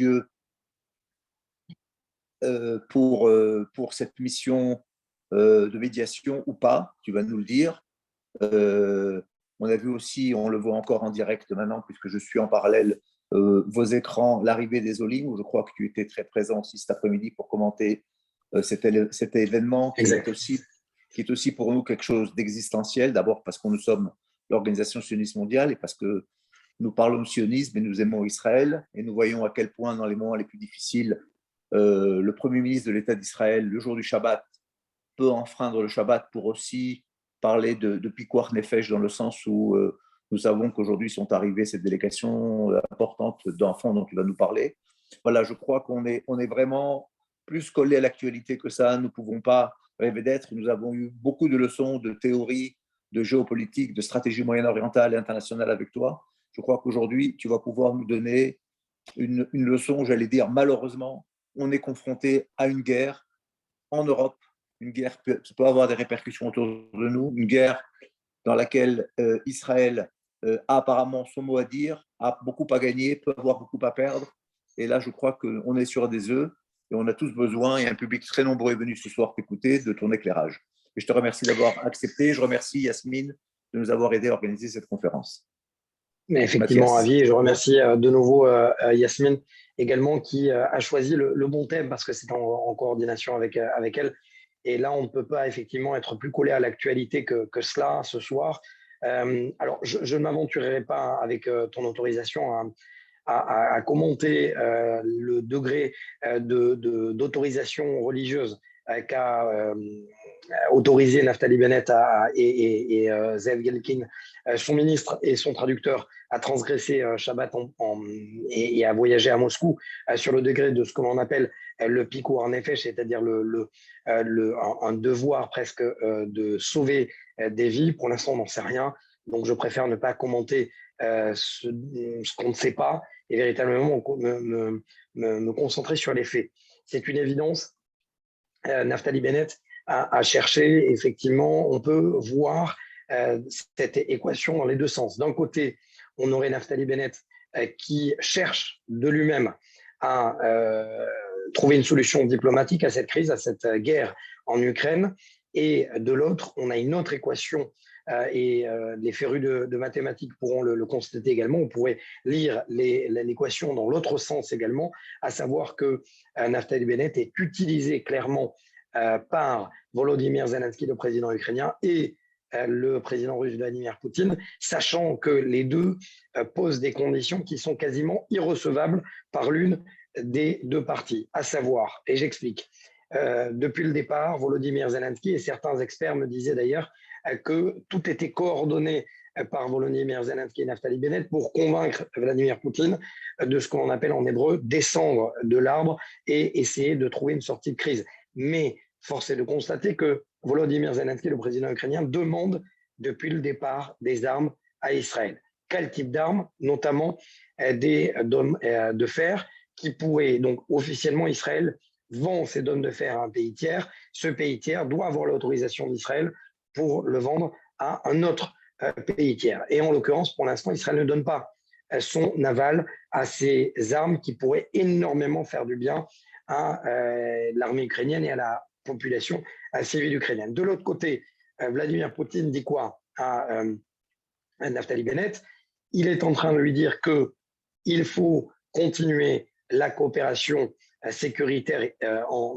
Dieu pour cette mission de médiation ou pas, tu vas nous le dire. On a vu aussi, on le voit encore en direct maintenant, puisque je suis en parallèle, vos écrans, l'arrivée des Olim, où je crois que tu étais très présent aussi cet après-midi pour commenter cet événement qui est aussi pour nous quelque chose d'existentiel, d'abord parce que nous sommes l'Organisation sioniste mondiale et parce que nous parlons de sionisme et nous aimons Israël et nous voyons à quel point dans les moments les plus difficiles, le Premier ministre de l'État d'Israël, le jour du Shabbat, peut enfreindre le Shabbat pour aussi parler de Pikuach Nefesh dans le sens où nous savons qu'aujourd'hui sont arrivées cette délégation importante d'enfants dont tu vas nous parler. Voilà, je crois qu'on est vraiment plus collé à l'actualité que ça. Nous ne pouvons pas rêver d'être. Nous avons eu beaucoup de leçons de théorie, de géopolitique, de stratégie moyen-orientale et internationale avec toi. Je crois qu'aujourd'hui, tu vas pouvoir nous donner une leçon, j'allais dire, malheureusement, on est confronté à une guerre en Europe, une guerre qui peut avoir des répercussions autour de nous, une guerre dans laquelle Israël a apparemment son mot à dire, a beaucoup à gagner, peut avoir beaucoup à perdre. Et là, je crois qu'on est sur des œufs et on a tous besoin, et un public très nombreux est venu ce soir t'écouter, de ton éclairage. Et je te remercie d'avoir accepté. Je remercie Yasmine de nous avoir aidé à organiser cette conférence. Mais effectivement, Avi, et je remercie de nouveau Yasmine également qui a choisi le bon thème parce que c'est en coordination avec elle. Et là, on ne peut pas effectivement être plus collé à l'actualité que cela ce soir. Alors, je ne m'aventurerai pas avec ton autorisation à commenter le degré d'autorisation religieuse qu'a autorisé Naftali Bennett et Zev Gelkin, son ministre et son traducteur, à transgresser Shabbat et à voyager à Moscou sur le degré de ce que l'on appelle le pikuach nefesh, c'est-à-dire un devoir presque de sauver des vies. Pour l'instant, on n'en sait rien, donc je préfère ne pas commenter ce qu'on ne sait pas et véritablement me concentrer sur les faits. C'est une évidence. Naftali Bennett a cherché, effectivement, on peut voir cette équation dans les deux sens. D'un côté, on aurait Naftali Bennett qui cherche de lui-même à trouver une solution diplomatique à cette crise, à cette guerre en Ukraine. Et de l'autre, on a une autre équation et les férus de mathématiques pourront le constater également. On pourrait lire l'équation dans l'autre sens également, à savoir que Naftali Bennett est utilisé clairement par Volodymyr Zelensky, le président ukrainien, et le président russe Vladimir Poutine, sachant que les deux posent des conditions qui sont quasiment irrecevables par l'une des deux parties, à savoir, et j'explique, depuis le départ, Volodymyr Zelensky, et certains experts me disaient d'ailleurs que tout était coordonné par Volodymyr Zelensky et Naftali Bennett pour convaincre Vladimir Poutine de ce qu'on appelle en hébreu descendre de l'arbre et essayer de trouver une sortie de crise. Mais force est de constater que Volodymyr Zelensky, le président ukrainien, demande depuis le départ des armes à Israël. Quel type d'armes? Notamment des dômes de fer qui pourraient, donc officiellement Israël vend ces dômes de fer à un pays tiers. Ce pays tiers doit avoir l'autorisation d'Israël pour le vendre à un autre pays tiers. Et en l'occurrence, pour l'instant, Israël ne donne pas son aval à ces armes qui pourraient énormément faire du bien à l'armée ukrainienne et à la population civile ukrainienne. De l'autre côté, Vladimir Poutine dit quoi à Naftali Bennett? Il est en train de lui dire qu'il faut continuer la coopération sécuritaire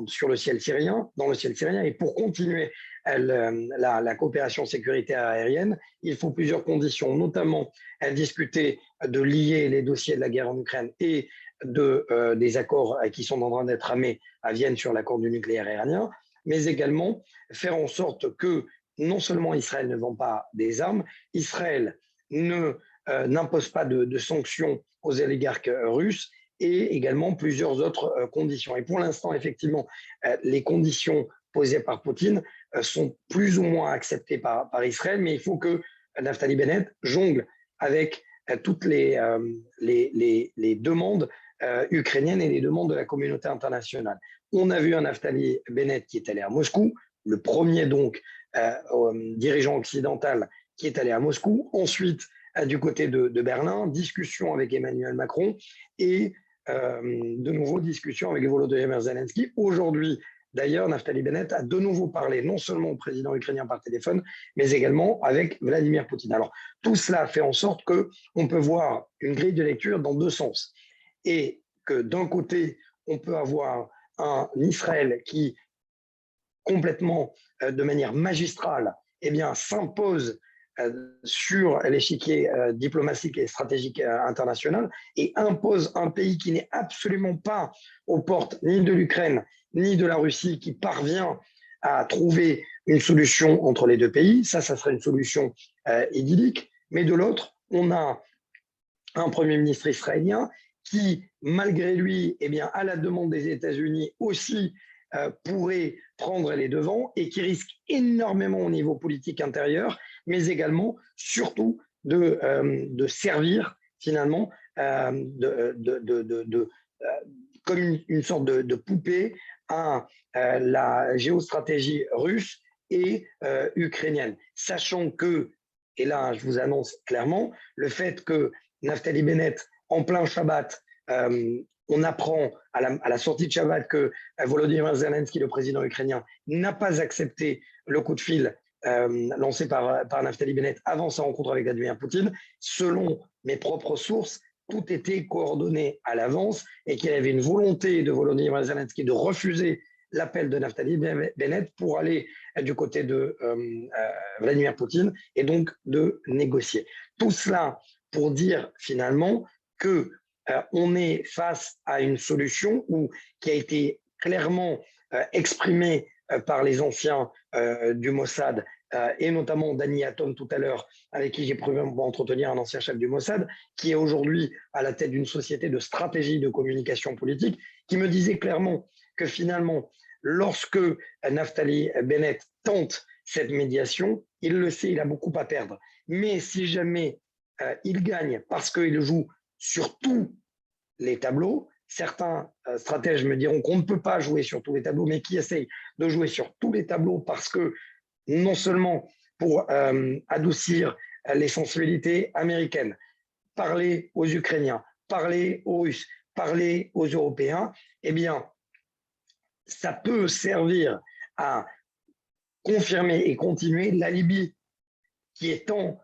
sur le ciel syrien, dans le ciel syrien, et pour continuer la coopération sécuritaire aérienne, il faut plusieurs conditions, notamment discuter de lier les dossiers de la guerre en Ukraine et des accords qui sont en train d'être ramés à Vienne sur l'accord du nucléaire iranien, mais également faire en sorte que non seulement Israël ne vend pas des armes, Israël n'impose pas de sanctions aux oligarques russes et également plusieurs autres conditions. Et pour l'instant, effectivement, les conditions posées par Poutine sont plus ou moins acceptées par Israël, mais il faut que Naftali Bennett jongle avec toutes les demandes ukrainiennes et les demandes de la communauté internationale. On a vu un Naftali Bennett qui est allé à Moscou, le premier donc dirigeant occidental qui est allé à Moscou. Ensuite, du côté de Berlin, discussion avec Emmanuel Macron et de nouveau discussions avec Volodymyr Zelensky. Aujourd'hui, d'ailleurs, Naftali Bennett a de nouveau parlé non seulement au président ukrainien par téléphone, mais également avec Vladimir Poutine. Alors, tout cela fait en sorte qu'on peut voir une grille de lecture dans deux sens. Et que d'un côté, on peut avoir un Israël qui, complètement, de manière magistrale, eh bien, s'impose sur l'échiquier diplomatique et stratégique international et impose un pays qui n'est absolument pas aux portes ni de l'Ukraine ni de la Russie, qui parvient à trouver une solution entre les deux pays. Ça serait une solution idyllique. Mais de l'autre, on a un Premier ministre israélien qui, malgré lui, eh bien, à la demande des États-Unis aussi, pourrait prendre les devants et qui risque énormément au niveau politique intérieur, mais également, surtout, de servir finalement comme une sorte de poupée à la géostratégie russe et ukrainienne. Sachant que, et là je vous annonce clairement, le fait que Naftali Bennett, en plein Shabbat, on apprend à la sortie de Shabbat que Volodymyr Zelensky, le président ukrainien, n'a pas accepté le coup de fil lancé par Naftali Bennett avant sa rencontre avec Vladimir Poutine. Selon mes propres sources, tout était coordonné à l'avance et qu'il y avait une volonté de Volodymyr Zelensky de refuser l'appel de Naftali Bennett pour aller du côté de Vladimir Poutine et donc de négocier. Tout cela pour dire finalement que on est face à une solution qui a été clairement exprimée par les anciens du Mossad et notamment Dani Atom tout à l'heure, avec qui j'ai pu entretenir un ancien chef du Mossad, qui est aujourd'hui à la tête d'une société de stratégie de communication politique, qui me disait clairement que finalement, lorsque Naftali Bennett tente cette médiation, il le sait, il a beaucoup à perdre. Mais si jamais il gagne parce qu'il joue sur tous les tableaux. Certains stratèges me diront qu'on ne peut pas jouer sur tous les tableaux, mais qui essayent de jouer sur tous les tableaux parce que non seulement pour adoucir les sensibilités américaines, parler aux Ukrainiens, parler aux Russes, parler aux Européens, eh bien, ça peut servir à confirmer et continuer l'alibi qui est tant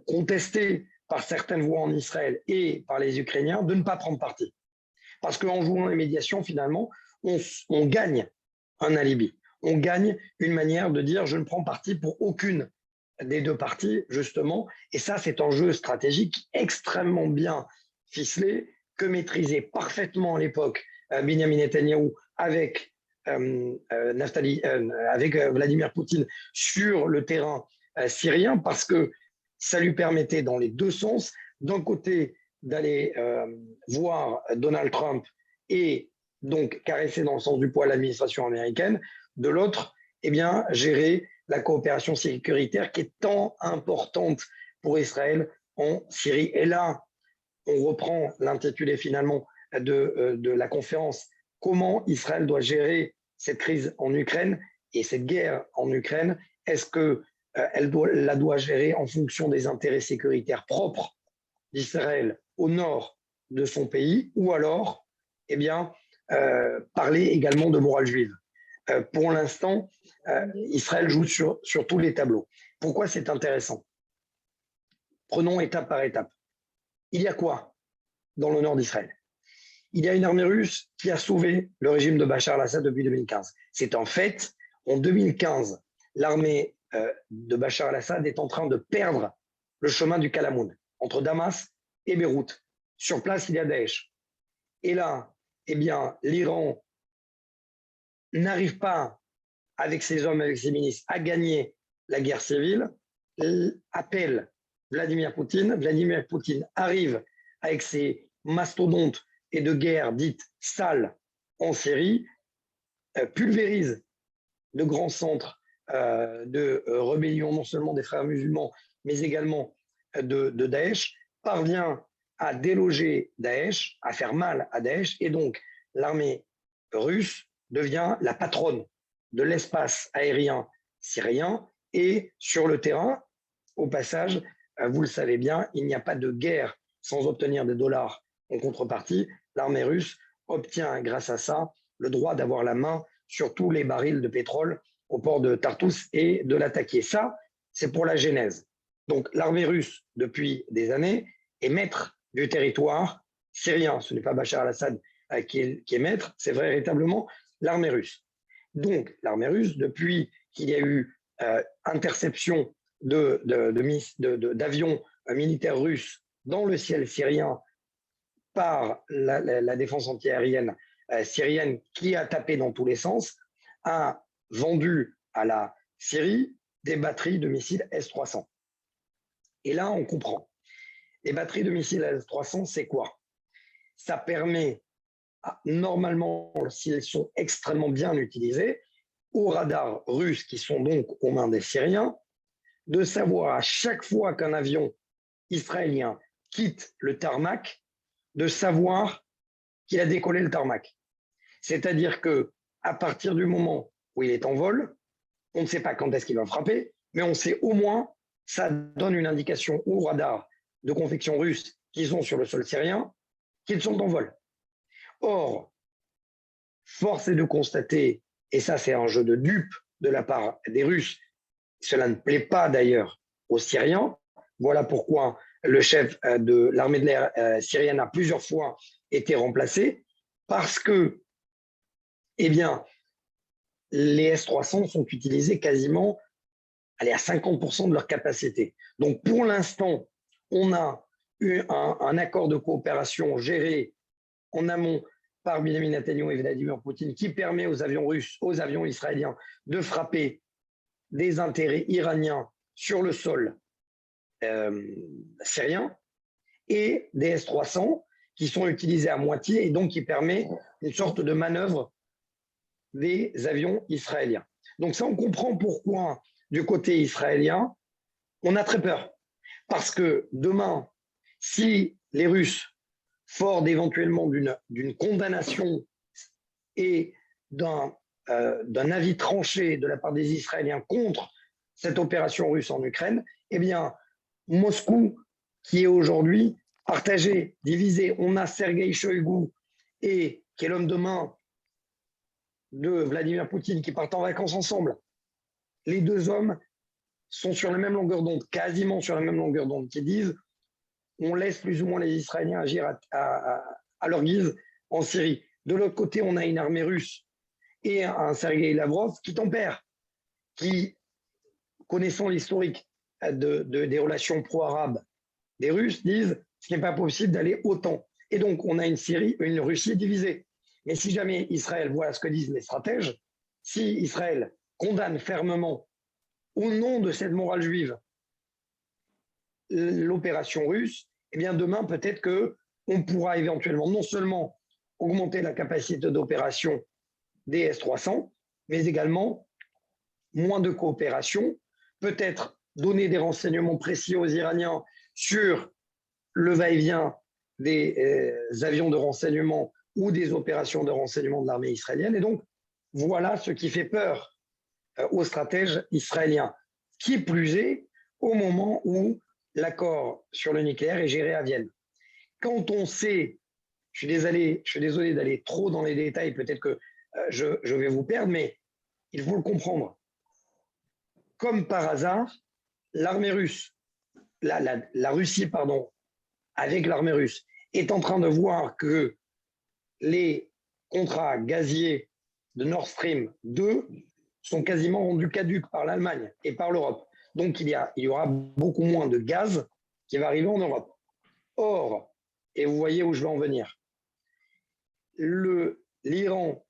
contesté par certaines voix en Israël et par les Ukrainiens de ne pas prendre parti. Parce qu'en jouant les médiations, finalement, on gagne un alibi. On gagne une manière de dire je ne prends parti pour aucune des deux parties, justement. Et ça, c'est un jeu stratégique extrêmement bien ficelé, que maîtrisait parfaitement à l'époque Benyamin Netanyahou avec Vladimir Poutine sur le terrain syrien, parce que ça lui permettait dans les deux sens, d'un côté d'aller voir Donald Trump et donc caresser dans le sens du poil l'administration américaine, de l'autre, eh bien, gérer la coopération sécuritaire qui est tant importante pour Israël en Syrie. Et là, on reprend l'intitulé finalement de la conférence, comment Israël doit gérer cette crise en Ukraine et cette guerre en Ukraine. Est-ce que elle la doit gérer en fonction des intérêts sécuritaires propres d'Israël au nord de son pays, ou alors, eh bien, parler également de morale juive. Pour l'instant, Israël joue sur tous les tableaux. Pourquoi c'est intéressant? Prenons étape par étape. Il y a quoi dans le nord d'Israël? Il y a une armée russe qui a sauvé le régime de Bachar al-Assad depuis 2015. C'est en fait, en 2015, l'armée de Bachar al-Assad est en train de perdre le chemin du Kalamoun, entre Damas et Beyrouth. Sur place, il y a Daesh. Et là, eh bien, l'Iran n'arrive pas, avec ses hommes, avec ses ministres, à gagner la guerre civile, appelle Vladimir Poutine. Vladimir Poutine arrive avec ses mastodontes et de guerre dites sales en Syrie, pulvérise de grands centres de rébellion, non seulement des frères musulmans, mais également de Daesh, parvient à déloger Daesh, à faire mal à Daesh, et donc l'armée russe devient la patronne de l'espace aérien syrien, et sur le terrain, au passage, vous le savez bien, il n'y a pas de guerre sans obtenir des dollars en contrepartie. l'armée russe obtient grâce à ça le droit d'avoir la main sur tous les barils de pétrole au port de Tartous et de l'attaquer. Ça, c'est pour la genèse. Donc l'armée russe, depuis des années, est maître du territoire syrien. Ce n'est pas Bachar al-Assad qui est maître, c'est véritablement l'armée russe. Donc l'armée russe, depuis qu'il y a eu interception d'avions militaires russes dans le ciel syrien par la défense antiaérienne syrienne qui a tapé dans tous les sens, a vendu à la Syrie des batteries de missiles S-300. Et là, on comprend. Les batteries de missiles S-300, c'est quoi? Ça permet, normalement, si elles sont extrêmement bien utilisées, aux radars russes qui sont donc aux mains des Syriens, de savoir à chaque fois qu'un avion israélien quitte le tarmac, de savoir qu'il a décollé le tarmac. C'est-à-dire que à partir du moment où il est en vol, on ne sait pas quand est-ce qu'il va frapper, mais on sait au moins, ça donne une indication aux radars de confection russe qui sont sur le sol syrien qu'ils sont en vol. Or, force est de constater, et ça c'est un jeu de dupe de la part des Russes, cela ne plaît pas d'ailleurs aux Syriens. Voilà pourquoi le chef de l'armée de l'air syrienne a plusieurs fois été remplacé, parce que, eh bien, les S-300 sont utilisés quasiment à 50% de leur capacité. Donc, pour l'instant, on a eu un accord de coopération géré en amont par Benjamin Netanyahu et Vladimir Poutine qui permet aux avions russes, aux avions israéliens de frapper des intérêts iraniens sur le sol syrien et des S-300 qui sont utilisés à moitié et donc qui permet une sorte de manœuvre des avions israéliens. Donc ça, on comprend pourquoi du côté israélien, on a très peur. Parce que demain, si les Russes, forts éventuellement d'une condamnation et d'un avis tranché de la part des Israéliens contre cette opération russe en Ukraine, eh bien, Moscou, qui est aujourd'hui partagé, divisé, on a Sergueï Shoïgu, et qui est l'homme de main de Vladimir Poutine, qui partent en vacances ensemble. Les deux hommes sont sur la même longueur d'onde, quasiment sur la même longueur d'onde, qui disent on laisse plus ou moins les Israéliens agir à leur guise en Syrie. De l'autre côté, on a une armée russe et un Sergueï Lavrov qui tempère, qui, connaissant l'historique des relations pro-arabes des Russes, disent ce n'est pas possible d'aller autant. Et donc, on a une Russie divisée. Mais si jamais Israël, voilà ce que disent les stratèges, si Israël condamne fermement, au nom de cette morale juive, l'opération russe, eh bien demain, peut-être qu'on pourra éventuellement non seulement augmenter la capacité d'opération des S-300, mais également moins de coopération, peut-être donner des renseignements précis aux Iraniens sur le va-et-vient des avions de renseignement ou des opérations de renseignement de l'armée israélienne. Et donc, voilà ce qui fait peur aux stratèges israéliens. Qui plus est, au moment où l'accord sur le nucléaire est géré à Vienne. Quand on sait, je suis désolé d'aller trop dans les détails, peut-être que je vais vous perdre, mais il faut le comprendre. Comme par hasard, l'armée russe, la Russie, pardon, avec l'armée russe, est en train de voir que les contrats gaziers de Nord Stream 2 sont quasiment rendus caducs par l'Allemagne et par l'Europe. Donc, il y aura beaucoup moins de gaz qui va arriver en Europe. Or, et vous voyez où je vais en venir, l'Iran,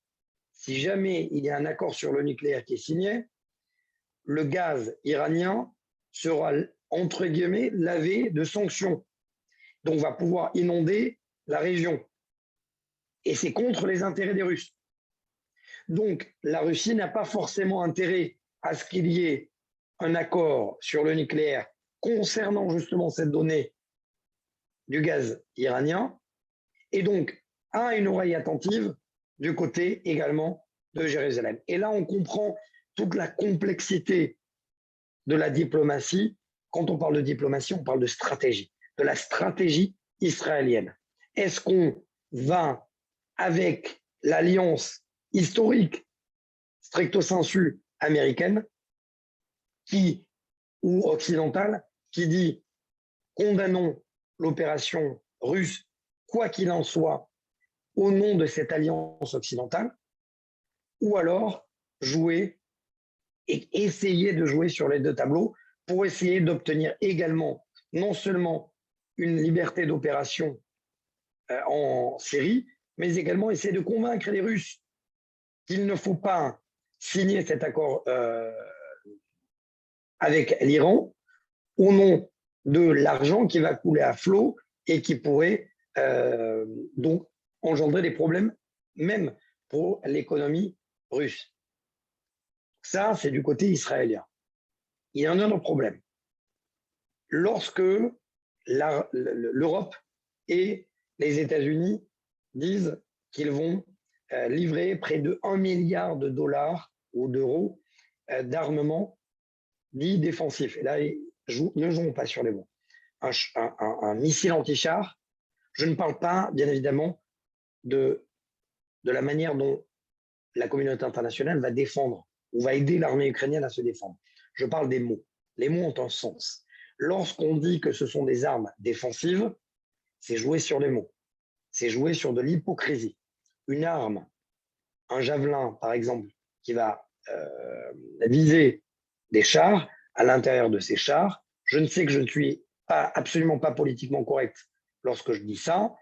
si jamais il y a un accord sur le nucléaire qui est signé, le gaz iranien sera, entre guillemets, lavé de sanctions. Donc, va pouvoir inonder la région. Et c'est contre les intérêts des Russes. Donc, la Russie n'a pas forcément intérêt à ce qu'il y ait un accord sur le nucléaire concernant justement cette donnée du gaz iranien, et donc a une oreille attentive du côté également de Jérusalem. Et là, on comprend toute la complexité de la diplomatie. Quand on parle de diplomatie, on parle de stratégie, de la stratégie israélienne. Est-ce qu'on va avec l'alliance historique, stricto sensu, américaine, ou occidentale, qui dit condamnons l'opération russe, quoi qu'il en soit, au nom de cette alliance occidentale, ou alors jouer et essayer de jouer sur les deux tableaux pour essayer d'obtenir également non seulement une liberté d'opération en Syrie, mais également essayer de convaincre les Russes qu'il ne faut pas signer cet accord avec l'Iran au nom de l'argent qui va couler à flot et qui pourrait donc engendrer des problèmes même pour l'économie russe. Ça, c'est du côté israélien. Il y a un autre problème. Lorsque l'Europe et les États-Unis disent qu'ils vont livrer près de 1 milliard de dollars ou d'euros d'armement dit défensif. Et là, ne jouons pas sur les mots. Un missile anti-char, je ne parle pas, bien évidemment, de la manière dont la communauté internationale va défendre ou va aider l'armée ukrainienne à se défendre. Je parle des mots. Les mots ont un sens. Lorsqu'on dit que ce sont des armes défensives, c'est jouer sur les mots. C'est jouer sur de l'hypocrisie. Une arme, un javelin, par exemple, qui va viser des chars, à l'intérieur de ces chars, je ne sais que je ne suis absolument pas politiquement correct lorsque je dis ça,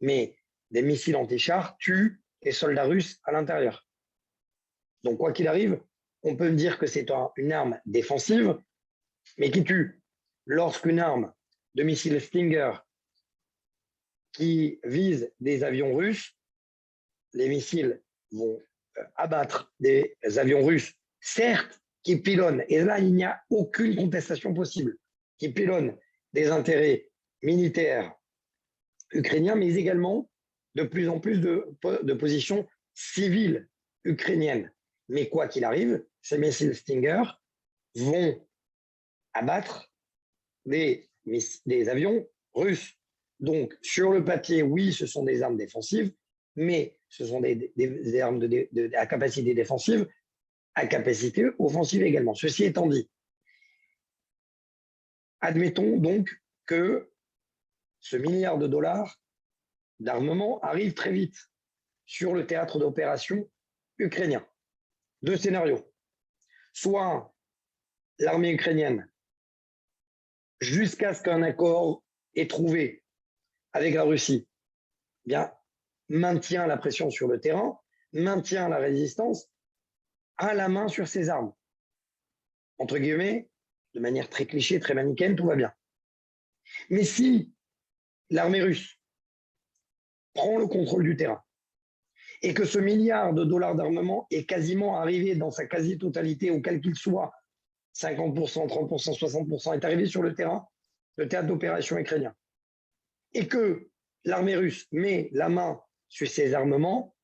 mais des missiles anti-chars tuent les soldats russes à l'intérieur. Donc, quoi qu'il arrive, on peut dire que c'est une arme défensive, mais qui tue. Lorsqu'une arme de missile Stinger qui vise des avions russes, les missiles vont abattre des avions russes, certes, qui pilonnent, et là, il n'y a aucune contestation possible, qui pilonnent des intérêts militaires ukrainiens, mais également de plus en plus de positions civiles ukrainiennes. Mais quoi qu'il arrive, ces missiles Stinger vont abattre des avions russes. Donc, sur le papier, oui, ce sont des armes défensives, mais ce sont des armes à capacité défensive, à capacité offensive également. Ceci étant dit, admettons donc que ce milliard de dollars d'armement arrive très vite sur le théâtre d'opération ukrainien. Deux scénarios. Soit l'armée ukrainienne, jusqu'à ce qu'un accord est trouvé avec la Russie, bien, maintient la pression sur le terrain, maintient la résistance, a la main sur ses armes. Entre guillemets, de manière très cliché, très manichéenne, tout va bien. Mais si l'armée russe prend le contrôle du terrain et que ce milliard de dollars d'armement est quasiment arrivé dans sa quasi-totalité, auquel qu'il soit, 50%, 30%, 60%, est arrivé sur le terrain, le théâtre d'opération ukrainien, et que l'armée russe met la main sur ses armements,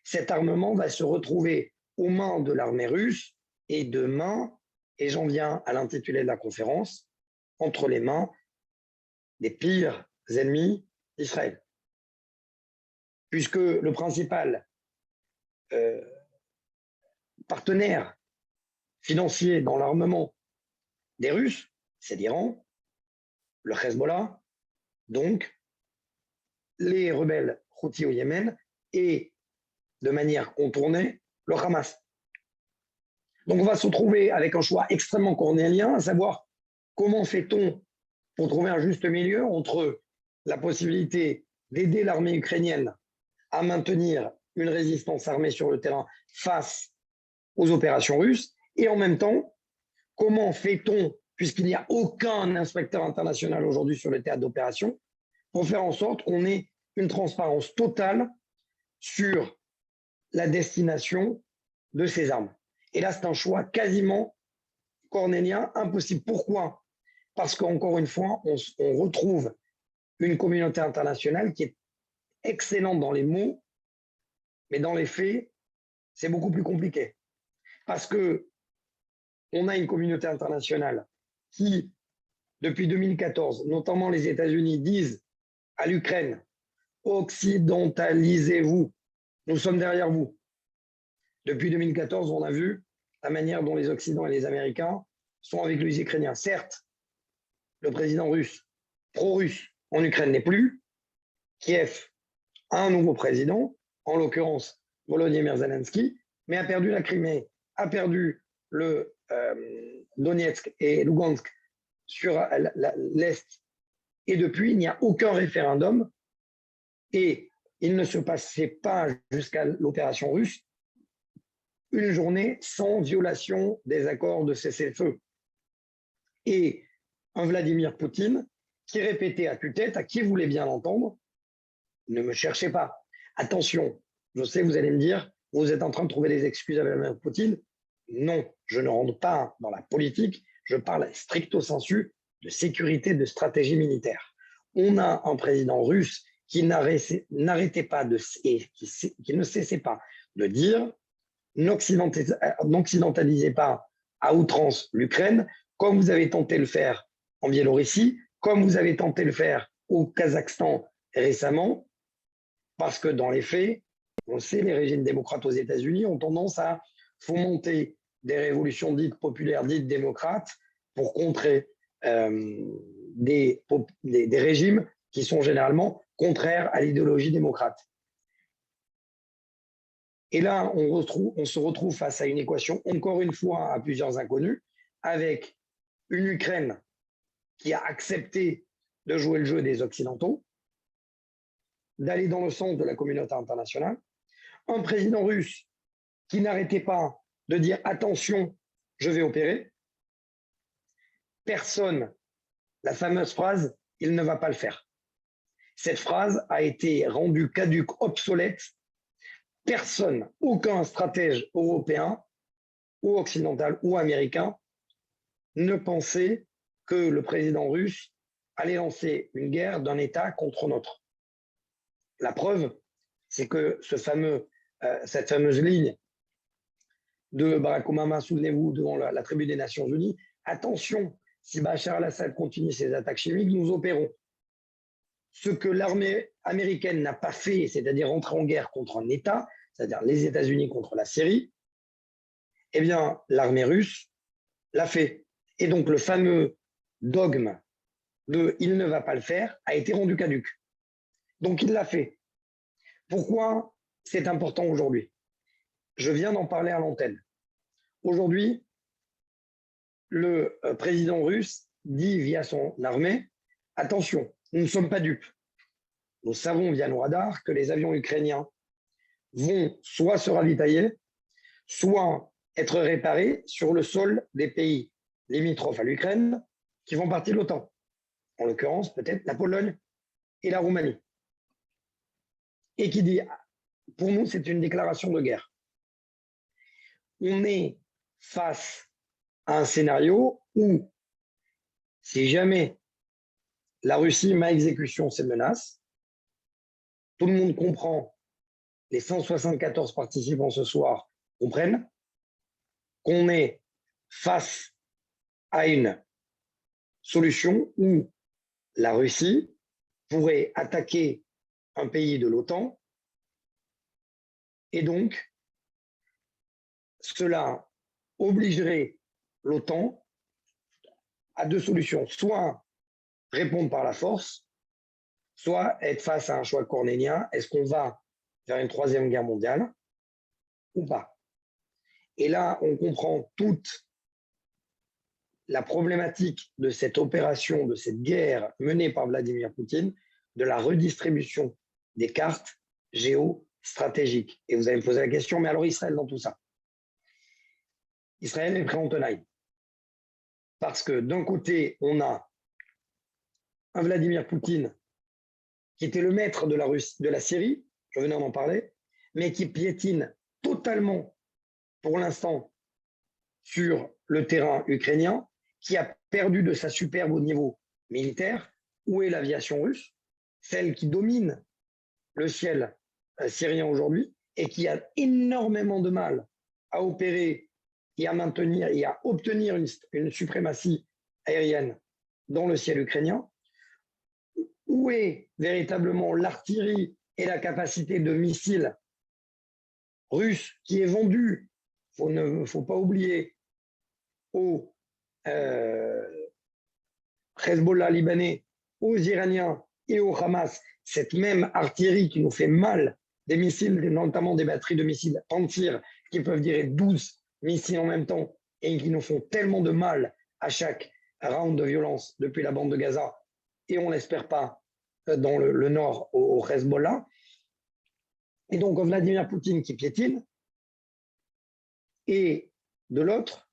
cet armement va se retrouver aux mains de l'armée russe et demain, et j'en viens à l'intitulé de la conférence, entre les mains des pires ennemis d'Israël. Puisque le principal partenaire financier dans l'armement des Russes, c'est l'Iran, le Hezbollah, donc les rebelles Houthis au Yémen et, de manière contournée, le Hamas. Donc on va se retrouver avec un choix extrêmement cornélien, à savoir comment fait-on pour trouver un juste milieu entre la possibilité d'aider l'armée ukrainienne à maintenir une résistance armée sur le terrain face aux opérations russes, et en même temps, comment fait-on, puisqu'il n'y a aucun inspecteur international aujourd'hui sur le théâtre d'opération, pour faire en sorte qu'on ait une transparence totale sur la destination de ces armes. Et là, c'est un choix quasiment cornélien, impossible. Pourquoi? Parce qu'encore une fois, on retrouve une communauté internationale qui est excellente dans les mots, mais dans les faits, c'est beaucoup plus compliqué. Parce que on a une communauté internationale qui, depuis 2014, notamment les États-Unis, disent à l'Ukraine, occidentalisez-vous. Nous sommes derrière vous. Depuis 2014, on a vu la manière dont les Occidents et les Américains sont avec les Ukrainiens. Certes, le président russe, pro-russe en Ukraine n'est plus. Kiev a un nouveau président, en l'occurrence Volodymyr Zelensky, mais a perdu la Crimée, a perdu le Donetsk et Lugansk sur l'Est. Et depuis, il n'y a aucun référendum et il ne se passait pas jusqu'à l'opération russe une journée sans violation des accords de cessez-le-feu. Et un Vladimir Poutine qui répétait à tue-tête, à qui voulait bien l'entendre, ne me cherchez pas. Attention, je sais, vous allez me dire, vous êtes en train de trouver des excuses à Vladimir Poutine. Non, je ne rentre pas dans la politique, je parle stricto sensu de sécurité, de stratégie militaire. On a un président russe qui n'arrêtait pas et qui ne cessait pas de dire n'occidentalisez pas à outrance l'Ukraine, comme vous avez tenté de le faire en Biélorussie, comme vous avez tenté de le faire au Kazakhstan récemment, parce que dans les faits, on sait, les régimes démocrates aux États-Unis ont tendance à fomenter des révolutions dites populaires, dites démocrates, pour contrer des régimes qui sont généralement contraires à l'idéologie démocrate. Et là, on se retrouve face à une équation, encore une fois, à plusieurs inconnus, avec une Ukraine qui a accepté de jouer le jeu des Occidentaux, d'aller dans le sens de la communauté internationale, un président russe qui n'arrêtait pas de dire « attention, je vais opérer », personne, la fameuse phrase « il ne va pas le faire ». Cette phrase a été rendue caduque, obsolète. Personne, aucun stratège européen ou occidental ou américain ne pensait que le président russe allait lancer une guerre d'un État contre un autre. La preuve, c'est que cette fameuse ligne de Barack Obama, souvenez-vous, devant la tribune des Nations Unies, attention, si Bachar al-Assad continue ses attaques chimiques, nous opérons. Ce que l'armée américaine n'a pas fait, c'est-à-dire entrer en guerre contre un État, c'est-à-dire les États-Unis contre la Syrie, eh bien, l'armée russe l'a fait. Et donc, le fameux dogme de « il ne va pas le faire » a été rendu caduque. Donc, il l'a fait. Pourquoi c'est important aujourd'hui? Je viens d'en parler à l'antenne. Aujourd'hui, le président russe dit via son armée « attention, nous ne sommes pas dupes. Nous savons via nos radars que les avions ukrainiens vont soit se ravitailler, soit être réparés sur le sol des pays limitrophes à l'Ukraine qui font partie de l'OTAN. En l'occurrence, peut-être la Pologne et la Roumanie. Et qui dit, pour nous, c'est une déclaration de guerre. On est face à un scénario où, si jamais la Russie met à exécution ses menaces, tout le monde comprend, les 174 participants ce soir comprennent, qu'on est face à une solution où la Russie pourrait attaquer un pays de l'OTAN et donc cela obligerait l'OTAN à deux solutions, soit répondre par la force, soit être face à un choix cornélien, est-ce qu'on va vers une troisième guerre mondiale ou pas? Et là, on comprend toute la problématique de cette opération, de cette guerre menée par Vladimir Poutine, de la redistribution des cartes géostratégiques. Et vous allez me poser la question, mais alors Israël dans tout ça? Israël est pris en tenaille. Parce que d'un côté, on a un Vladimir Poutine qui était le maître de la Syrie, je venais d'en parler, mais qui piétine totalement pour l'instant sur le terrain ukrainien, qui a perdu de sa superbe au niveau militaire. Où est l'aviation russe, celle qui domine le ciel syrien aujourd'hui et qui a énormément de mal à opérer et à maintenir et à obtenir une suprématie aérienne dans le ciel ukrainien? Où est véritablement l'artillerie et la capacité de missiles russes qui est vendue, il ne faut pas oublier, au Hezbollah libanais, aux Iraniens et au Hamas, cette même artillerie qui nous fait mal, des missiles, notamment des batteries de missiles anti-tir qui peuvent tirer 12 missiles en même temps et qui nous font tellement de mal à chaque round de violence depuis la bande de Gaza, et on n'espère pas dans le nord au Hezbollah. Et donc Vladimir Poutine qui piétine, et de l'autre,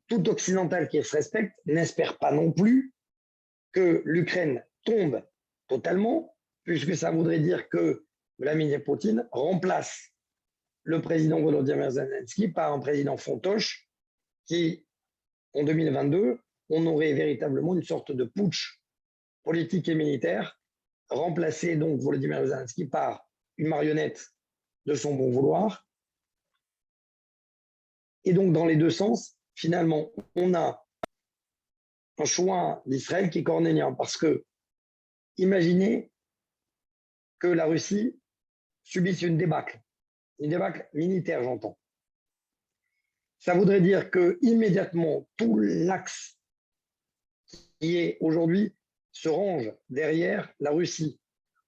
tout occidental qui se respecte n'espère pas non plus que l'Ukraine tombe totalement, puisque ça voudrait dire que Vladimir Poutine remplace le président Volodymyr Zelensky par un président fantoche qui, en 2022, on aurait véritablement une sorte de putsch politique et militaire, remplacer donc Volodymyr Zelensky par une marionnette de son bon vouloir. Et donc, dans les deux sens, finalement, on a un choix d'Israël qui est cornélien, parce que imaginez que la Russie subisse une débâcle militaire, j'entends. Ça voudrait dire que immédiatement tout l'axe qui est aujourd'hui se range derrière la Russie,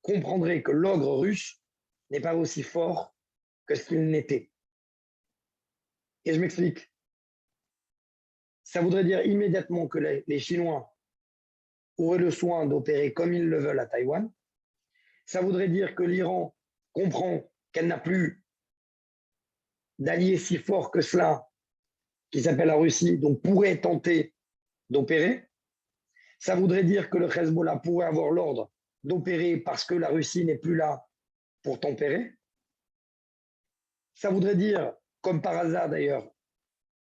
comprendrait que l'ogre russe n'est pas aussi fort que ce qu'il n'était. Et je m'explique. Ça voudrait dire immédiatement que les Chinois auraient le soin d'opérer comme ils le veulent à Taïwan. Ça voudrait dire que l'Iran comprend qu'elle n'a plus d'alliés si forts que cela, qui s'appelle la Russie, donc pourrait tenter d'opérer. Ça voudrait dire que le Hezbollah pourrait avoir l'ordre d'opérer parce que la Russie n'est plus là pour tempérer. Ça voudrait dire, comme par hasard d'ailleurs,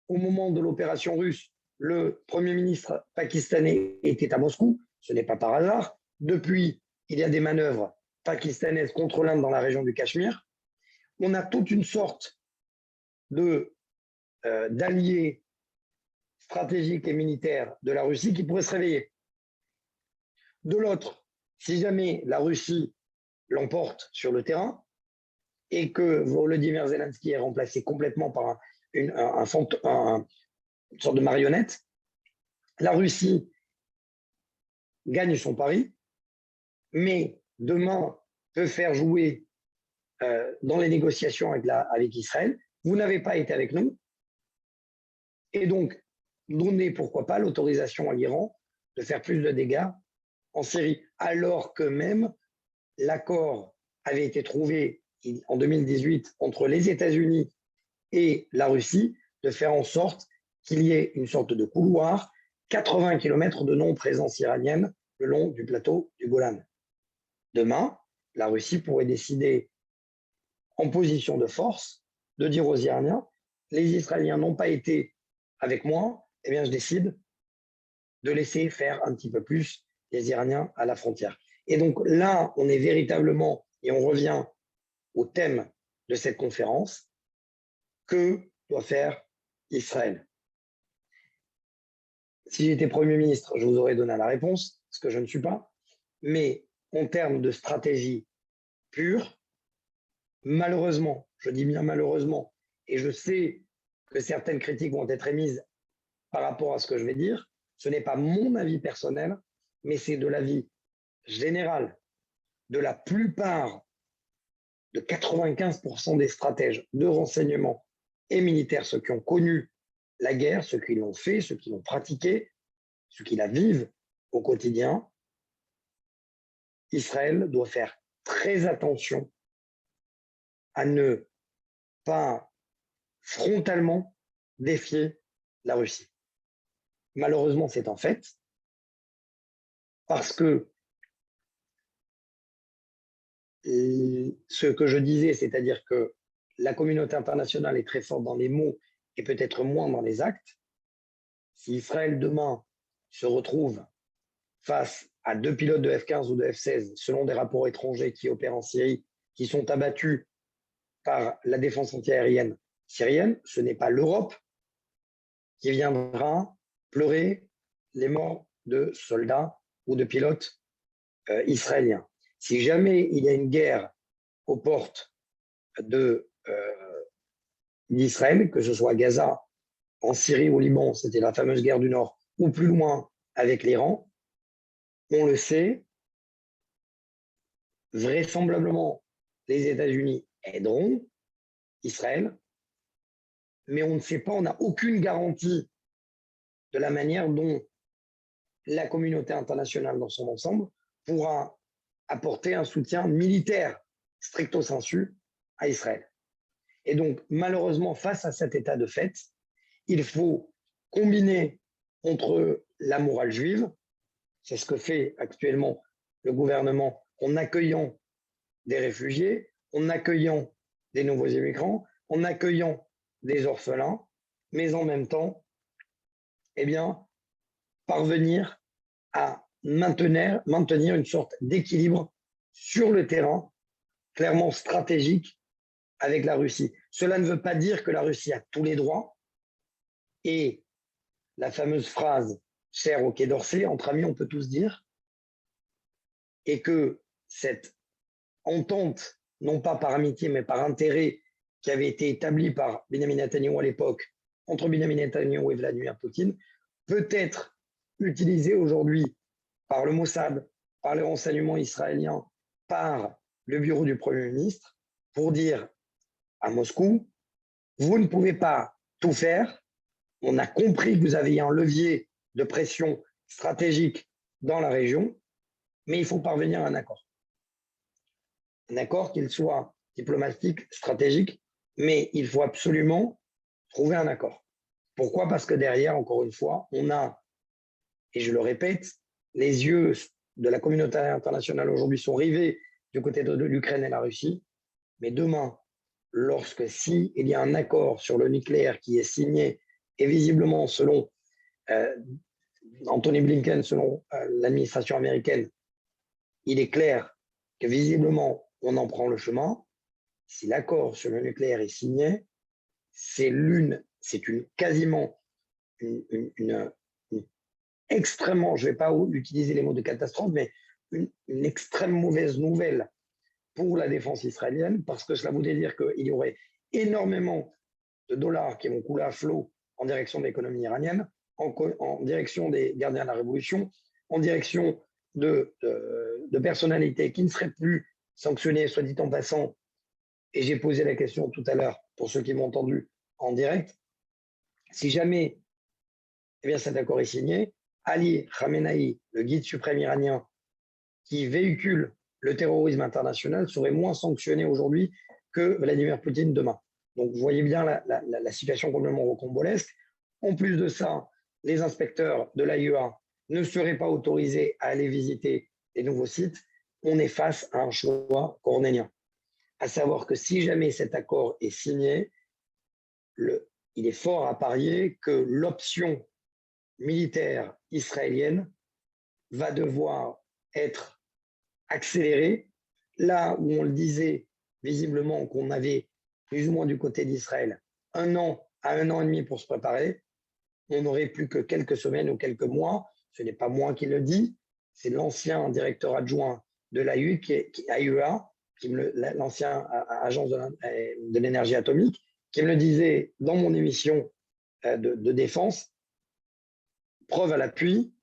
au moment de l'opération russe, le Premier ministre pakistanais était à Moscou, ce n'est pas par hasard. Depuis, il y a des manœuvres pakistanaises contre l'Inde dans la région du Cachemire. On a toute une sorte d'alliés stratégiques et militaires de la Russie qui pourraient se réveiller. De l'autre, si jamais la Russie l'emporte sur le terrain et que Volodymyr Zelensky est remplacé complètement par une sorte de marionnette, la Russie gagne son pari, mais demain peut faire jouer dans les négociations avec Israël. Vous n'avez pas été avec nous, et donc donner, pourquoi pas, l'autorisation à l'Iran de faire plus de dégâts en Syrie, alors que même l'accord avait été trouvé en 2018 entre les États-Unis et la Russie de faire en sorte qu'il y ait une sorte de couloir, 80 km de non-présence iranienne le long du plateau du Golan. Demain, la Russie pourrait décider en position de force de dire aux Iraniens, les Israéliens n'ont pas été avec moi, eh bien je décide de laisser faire un petit peu plus les Iraniens à la frontière. Et donc là, on est véritablement, et on revient au thème de cette conférence, que doit faire Israël? Si j'étais Premier ministre, je vous aurais donné la réponse, ce que je ne suis pas, mais en termes de stratégie pure, malheureusement, je dis bien malheureusement, et je sais que certaines critiques vont être émises par rapport à ce que je vais dire, ce n'est pas mon avis personnel, mais c'est de l'avis général de la plupart, de 95% des stratèges de renseignement et militaires, ceux qui ont connu la guerre, ceux qui l'ont fait, ceux qui l'ont pratiqué, ceux qui la vivent au quotidien. Israël doit faire très attention à ne pas frontalement défier la Russie. Malheureusement, c'est un fait, parce que ce que je disais, c'est-à-dire que la communauté internationale est très forte dans les mots et peut-être moins dans les actes. Si Israël demain se retrouve face à 2 pilotes de F-15 ou de F-16, selon des rapports étrangers qui opèrent en Syrie, qui sont abattus par la défense antiaérienne syrienne, ce n'est pas l'Europe qui viendra pleurer les morts de soldats ou de pilotes israéliens. Si jamais il y a une guerre aux portes d'Israël, que ce soit à Gaza, en Syrie, au Liban, c'était la fameuse guerre du Nord, ou plus loin avec l'Iran, on le sait, vraisemblablement, les États-Unis aideront Israël, mais on ne sait pas, on n'a aucune garantie de la manière dont la communauté internationale dans son ensemble pourra apporter un soutien militaire stricto sensu à Israël. Et donc, malheureusement, face à cet état de fait, il faut combiner entre la morale juive, c'est ce que fait actuellement le gouvernement en accueillant des réfugiés, en accueillant des nouveaux immigrants, en accueillant des orphelins, mais en même temps, eh bien, parvenir à maintenir une sorte d'équilibre sur le terrain, clairement stratégique, avec la Russie. Cela ne veut pas dire que la Russie a tous les droits. Et la fameuse phrase chère au Quai d'Orsay, entre amis, on peut tous dire, et que cette entente, non pas par amitié, mais par intérêt, qui avait été établie par Benjamin Netanyahu à l'époque, entre Benjamin Netanyahu et Vladimir Poutine, peut être utilisée aujourd'hui par le Mossad, par les renseignements israéliens, par le bureau du Premier ministre, pour dire à Moscou, vous ne pouvez pas tout faire, on a compris que vous aviez un levier de pression stratégique dans la région, mais il faut parvenir à un accord. Un accord qu'il soit diplomatique, stratégique, mais il faut absolument trouver un accord. Pourquoi? Parce que derrière, encore une fois, on a, et je le répète, les yeux de la communauté internationale aujourd'hui sont rivés du côté de l'Ukraine et la Russie, mais demain, s'il y a un accord sur le nucléaire qui est signé, et visiblement, selon Anthony Blinken, selon l'administration américaine, il est clair que visiblement, on en prend le chemin. Si l'accord sur le nucléaire est signé, c'est quasiment une extrêmement, je ne vais pas utiliser les mots de catastrophe, mais une extrême mauvaise nouvelle pour la défense israélienne, parce que cela voudrait dire qu'il y aurait énormément de dollars qui vont couler à flot en direction de l'économie iranienne, en direction des gardiens de la révolution, en direction de personnalités qui ne seraient plus sanctionnées, soit dit en passant. Et j'ai posé la question tout à l'heure, pour ceux qui m'ont entendu en direct, si jamais cet accord est signé, Ali Khamenei, le guide suprême iranien, qui véhicule le terrorisme international, serait moins sanctionné aujourd'hui que Vladimir Poutine demain. Donc vous voyez bien la situation complètement rocambolesque. En plus de ça, les inspecteurs de l'AIEA ne seraient pas autorisés à aller visiter les nouveaux sites. On est face à un choix cornélien. À savoir que si jamais cet accord est signé, il est fort à parier que l'option militaire israélienne va devoir être accélérée. Là où on le disait visiblement qu'on avait plus ou moins du côté d'Israël 1 an à 1 an et demi pour se préparer, on n'aurait plus que quelques semaines ou quelques mois. Ce n'est pas moi qui le dis, c'est l'ancien directeur adjoint de l'AIEA, l'ancien agence de l'énergie atomique, qui me le disait dans mon émission de défense. Preuve à l'appui,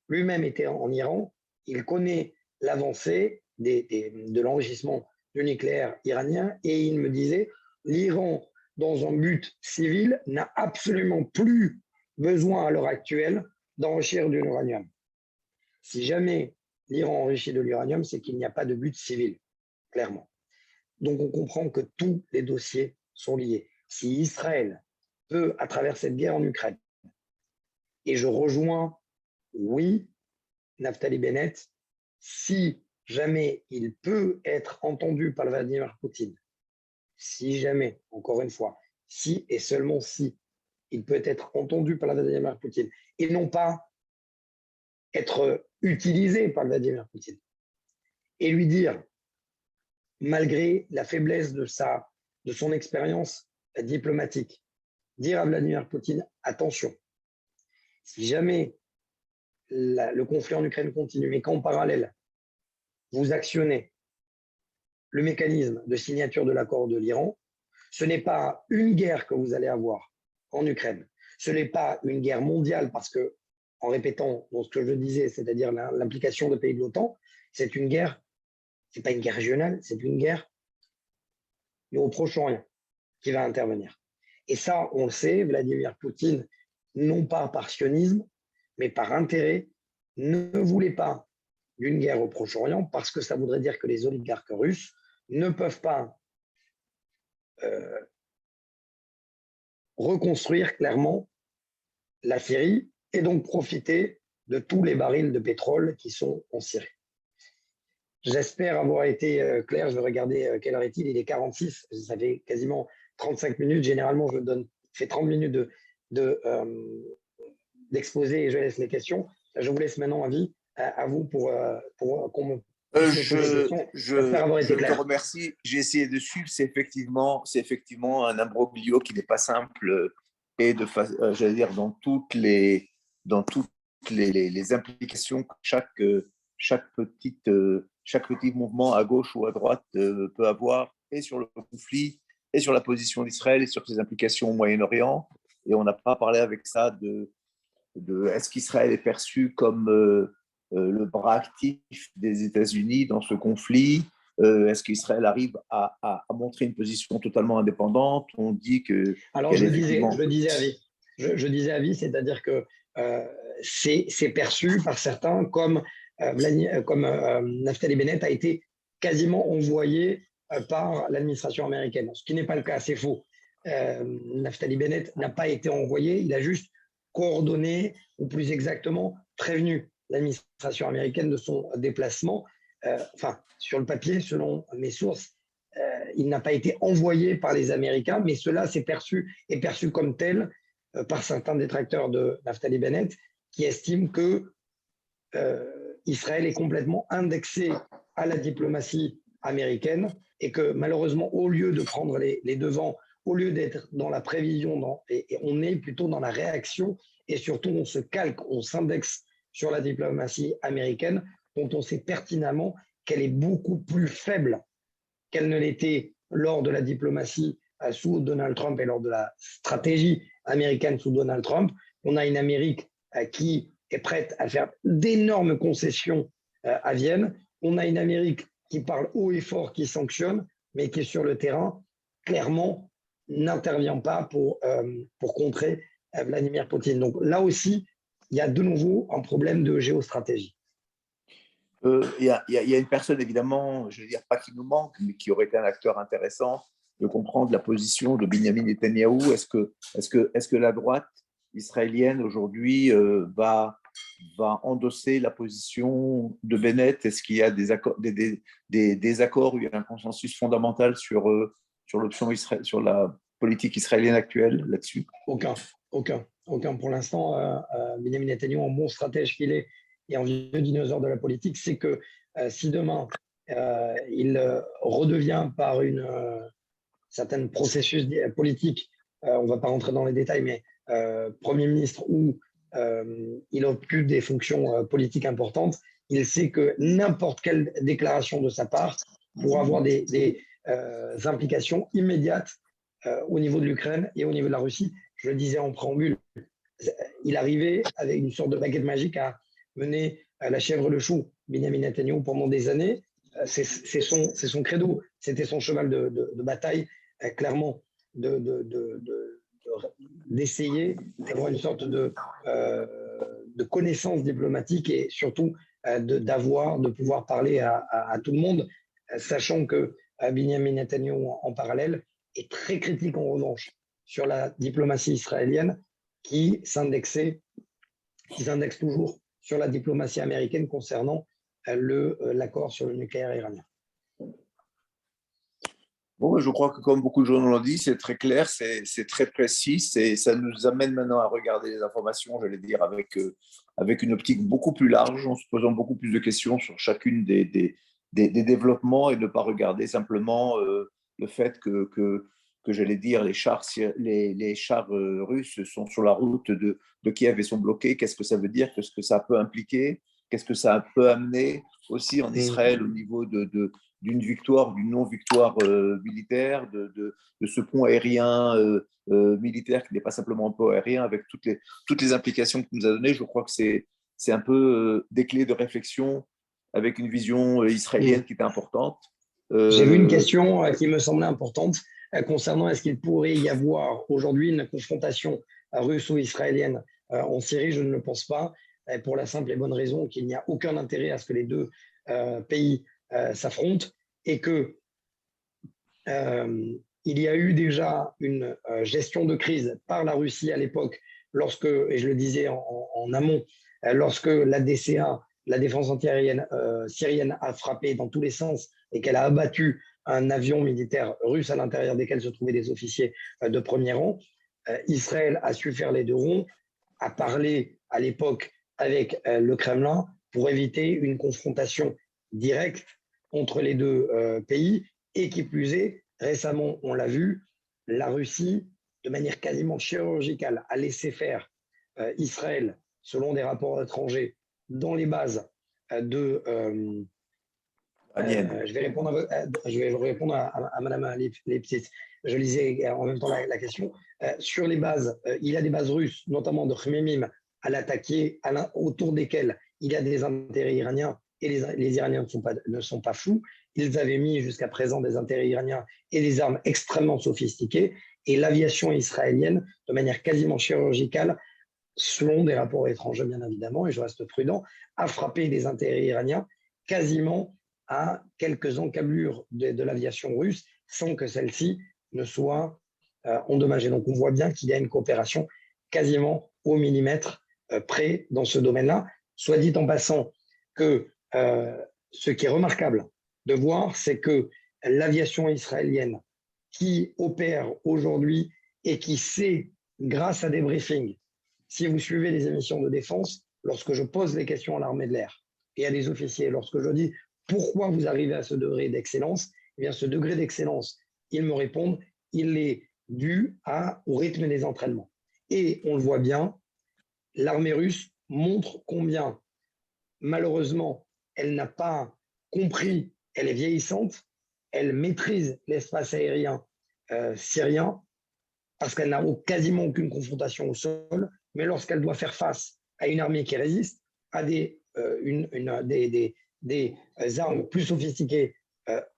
lui-même était en Iran, il connaît l'avancée de l'enrichissement du nucléaire iranien et il me disait l'Iran, dans un but civil, n'a absolument plus besoin à l'heure actuelle d'enrichir de l'uranium. Si jamais l'Iran enrichit de l'uranium, c'est qu'il n'y a pas de but civil, clairement. Donc on comprend que tous les dossiers sont liés. Si Israël peut, à travers cette guerre en Ukraine, et je rejoins, oui, Naftali Bennett, si jamais il peut être entendu par Vladimir Poutine, si jamais, encore une fois, si et seulement si, il peut être entendu par Vladimir Poutine et non pas être utilisé par Vladimir Poutine et lui dire, malgré la faiblesse de son expérience diplomatique, dire à Vladimir Poutine, attention, si jamais le conflit en Ukraine continue, mais qu'en parallèle, vous actionnez le mécanisme de signature de l'accord de l'Iran, ce n'est pas une guerre que vous allez avoir en Ukraine. Ce n'est pas une guerre mondiale parce que, en répétant ce que je disais, c'est-à-dire l'implication des pays de l'OTAN, c'est une guerre, ce n'est pas une guerre régionale, c'est une guerre au Proche-Orient qui va intervenir. Et ça, on le sait, Vladimir Poutine, non pas par sionisme, mais par intérêt, ne voulait pas d'une guerre au Proche-Orient parce que ça voudrait dire que les oligarques russes ne peuvent pas reconstruire clairement la Syrie et donc profiter de tous les barils de pétrole qui sont en Syrie. J'espère avoir été clair. Je vais regarder quelle heure est-il. Il est 46. Ça fait quasiment 35 minutes. Généralement, je fais 30 minutes d'exposé et je laisse les questions. Je vous laisse maintenant avis à vous pour qu'on me puisse me poser des questions. J'espère avoir été clair. Je te remercie. J'ai essayé de suivre. C'est effectivement un imbroglio qui n'est pas simple et j'allais dire dans toutes les implications que chaque petit mouvement à gauche ou à droite peut avoir, et sur le conflit, et sur la position d'Israël, et sur ses implications au Moyen-Orient. Et on n'a pas parlé avec ça de est-ce qu'Israël est perçu comme le bras actif des États-Unis dans ce conflit? Est-ce qu'Israël arrive à montrer une position totalement indépendante? On dit que… Alors, je disais à vie, c'est-à-dire que c'est perçu par certains comme Naftali Bennett a été quasiment envoyé par l'administration américaine, ce qui n'est pas le cas, c'est faux. Naftali Bennett n'a pas été envoyé, il a juste coordonné, ou plus exactement prévenu l'administration américaine de son déplacement. Sur le papier, selon mes sources, il n'a pas été envoyé par les Américains, mais cela est perçu comme tel par certains détracteurs de Naftali Bennett qui estiment que Israël est complètement indexé à la diplomatie américaine et que malheureusement, au lieu de prendre les devants, au lieu d'être dans la prévision, et on est plutôt dans la réaction et surtout on se calque, on s'indexe sur la diplomatie américaine dont on sait pertinemment qu'elle est beaucoup plus faible qu'elle ne l'était lors de la diplomatie sous Donald Trump et lors de la stratégie américaine sous Donald Trump. On a une Amérique qui est prête à faire d'énormes concessions à Vienne. On a une Amérique qui parle haut et fort, qui sanctionne, mais qui sur le terrain, clairement, n'intervient pas pour contrer Vladimir Poutine. Donc là aussi, il y a de nouveau un problème de géostratégie. Il y a une personne, évidemment, je ne veux dire pas qui nous manque, mais qui aurait été un acteur intéressant de comprendre la position de Benjamin Netanyahou. Est-ce que la droite israélienne aujourd'hui va endosser la position de Bennett? Est-ce qu'il y a des accords, il y a un consensus fondamental sur l'option sur la politique israélienne actuelle là-dessus? Aucun. Pour l'instant, Benjamin Netanyahou, un bon stratège qu'il est, et un vieux dinosaure de la politique, c'est que si demain il redevient par une certaine processus politique, on ne va pas rentrer dans les détails, mais Premier ministre ou il occupe des fonctions politiques importantes, il sait que n'importe quelle déclaration de sa part pourra avoir des implications immédiates au niveau de l'Ukraine et au niveau de la Russie. Je le disais en préambule, il arrivait avec une sorte de baguette magique à mener la chèvre le chou. Benjamin Netanyahou, pendant des années, c'est son credo, c'était son cheval de bataille, clairement, d'essayer d'avoir une sorte de connaissance diplomatique et surtout de pouvoir parler à tout le monde, sachant que Benjamin Netanyahou, en parallèle, est très critique en revanche sur la diplomatie israélienne qui s'indexe toujours sur la diplomatie américaine concernant l'accord sur le nucléaire iranien. Bon, je crois que comme beaucoup de journaux l'ont dit, c'est très clair, c'est très précis, ça nous amène maintenant à regarder les informations, j'allais dire, avec une optique beaucoup plus large, en se posant beaucoup plus de questions sur chacune des développements et ne pas regarder simplement le fait que j'allais dire, les chars russes sont sur la route de Kiev et sont bloqués. Qu'est-ce que ça veut dire? Qu'est-ce que ça peut impliquer? qu'est-ce que ça peut amener aussi en Israël au niveau d'une victoire, d'une non-victoire militaire, de ce pont aérien militaire qui n'est pas simplement un pont aérien, avec toutes les implications que nous a données. Je crois que c'est un peu des clés de réflexion avec une vision israélienne qui est importante. J'ai vu une question qui me semblait importante concernant est-ce qu'il pourrait y avoir aujourd'hui une confrontation russo-israélienne en Syrie. Je ne le pense pas, pour la simple et bonne raison qu'il n'y a aucun intérêt à ce que les deux pays s'affrontent et que il y a eu déjà une gestion de crise par la Russie à l'époque, lorsque, et je le disais en amont, lorsque la DCA, la défense antiaérienne syrienne, a frappé dans tous les sens et qu'elle a abattu un avion militaire russe à l'intérieur desquels se trouvaient des officiers de premier rang. Israël a su faire les deux ronds, a parlé à l'époque avec le Kremlin pour éviter une confrontation directe entre les deux pays. Et qui plus est, récemment, on l'a vu, la Russie, de manière quasiment chirurgicale, a laissé faire Israël, selon des rapports étrangers, dans les bases de... je vais répondre à Madame Lipsitz. Je lisais en même temps la question. Sur les bases, il y a des bases russes, notamment de Khmemim, à l'attaquer, autour desquelles il y a des intérêts iraniens et les Iraniens ne sont pas fous. Ils avaient mis jusqu'à présent des intérêts iraniens et des armes extrêmement sophistiquées. Et l'aviation israélienne, de manière quasiment chirurgicale, selon des rapports étrangers bien évidemment, et je reste prudent, a frappé des intérêts iraniens quasiment à quelques encablures de l'aviation russe sans que celle-ci ne soit endommagée. Donc on voit bien qu'il y a une coopération quasiment au millimètre près dans ce domaine-là. Soit dit en passant que ce qui est remarquable de voir, c'est que l'aviation israélienne qui opère aujourd'hui et qui sait, grâce à des briefings, si vous suivez les émissions de défense, lorsque je pose les questions à l'armée de l'air et à des officiers, lorsque je dis pourquoi vous arrivez à ce degré d'excellence, eh bien ce degré d'excellence, ils me répondent, il est dû au rythme des entraînements. Et on le voit bien, l'armée russe montre combien, malheureusement, elle n'a pas compris, elle est vieillissante, elle maîtrise l'espace aérien syrien parce qu'elle n'a quasiment aucune confrontation au sol, mais lorsqu'elle doit faire face à une armée qui résiste, à des armes plus sophistiquées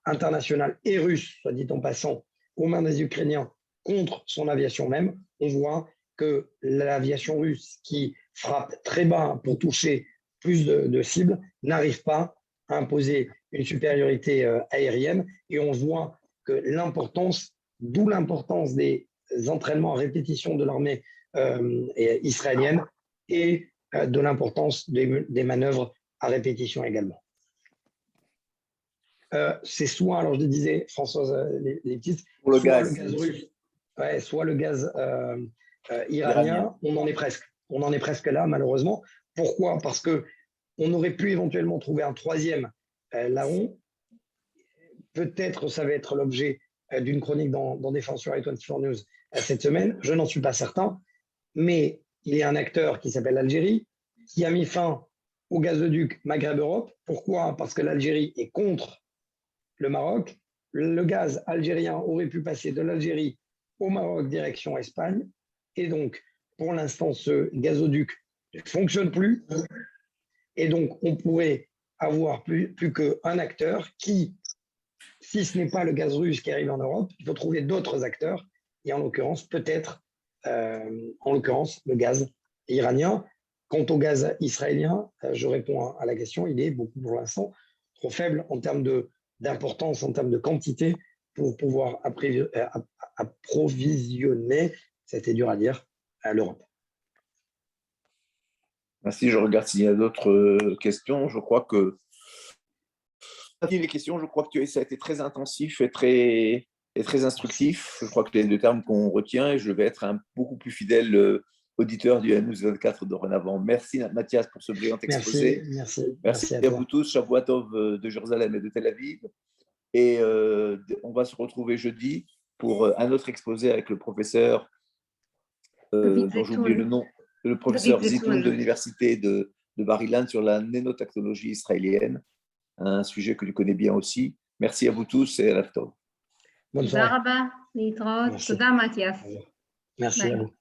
internationales et russes, soit dit en passant, aux mains des Ukrainiens contre son aviation même, on voit que l'aviation russe qui frappe très bas pour toucher plus de cibles n'arrive pas à imposer une supériorité aérienne et on voit que l'importance, d'où l'importance des entraînements à répétition de l'armée israélienne et de l'importance des manœuvres à répétition également. C'est soit, alors je le disais, Françoise, les petites, pour le soit gaz. le gaz russe, soit le gaz iranien, on en est presque. On en est presque là, malheureusement. Pourquoi? Parce qu'on aurait pu éventuellement trouver un troisième larron. Peut-être ça va être l'objet d'une chronique dans Défense sur i24 News cette semaine. Je n'en suis pas certain. Mais il y a un acteur qui s'appelle l'Algérie qui a mis fin au gazoduc Maghreb-Europe. Pourquoi? Parce que l'Algérie est contre le Maroc. Le gaz algérien aurait pu passer de l'Algérie au Maroc direction Espagne. Et donc, pour l'instant, ce gazoduc ne fonctionne plus. Et donc, on pourrait avoir plus qu'un acteur qui, si ce n'est pas le gaz russe qui arrive en Europe, il faut trouver d'autres acteurs. Et en l'occurrence, peut-être, le gaz iranien. Quant au gaz israélien, je réponds à la question, il est beaucoup pour l'instant trop faible en termes d'importance, en termes de quantité pour pouvoir approvisionner, c'était dur à dire, l'Europe. Merci, je regarde s'il y a d'autres questions. Je crois que les questions, je crois que ça a été très intensif et très instructif. Je crois que les deux termes qu'on retient, et je vais être un beaucoup plus fidèle auditeur du News 24 dorénavant. Merci Mathias pour ce brillant exposé. Merci à vous tous, Shavua Tov de Jérusalem et de Tel Aviv. Et on va se retrouver jeudi pour un autre exposé avec le professeur, dont j'ai oublié le nom, le professeur Zitoun de l'université de de Bar-Ilan sur la nanotechnologie israélienne, un sujet que tu connais bien aussi. Merci à vous tous et à la Bonne soirée. תודה רבה, להתראות. Merci. תודה מתיאס. Merci à ביי. vous.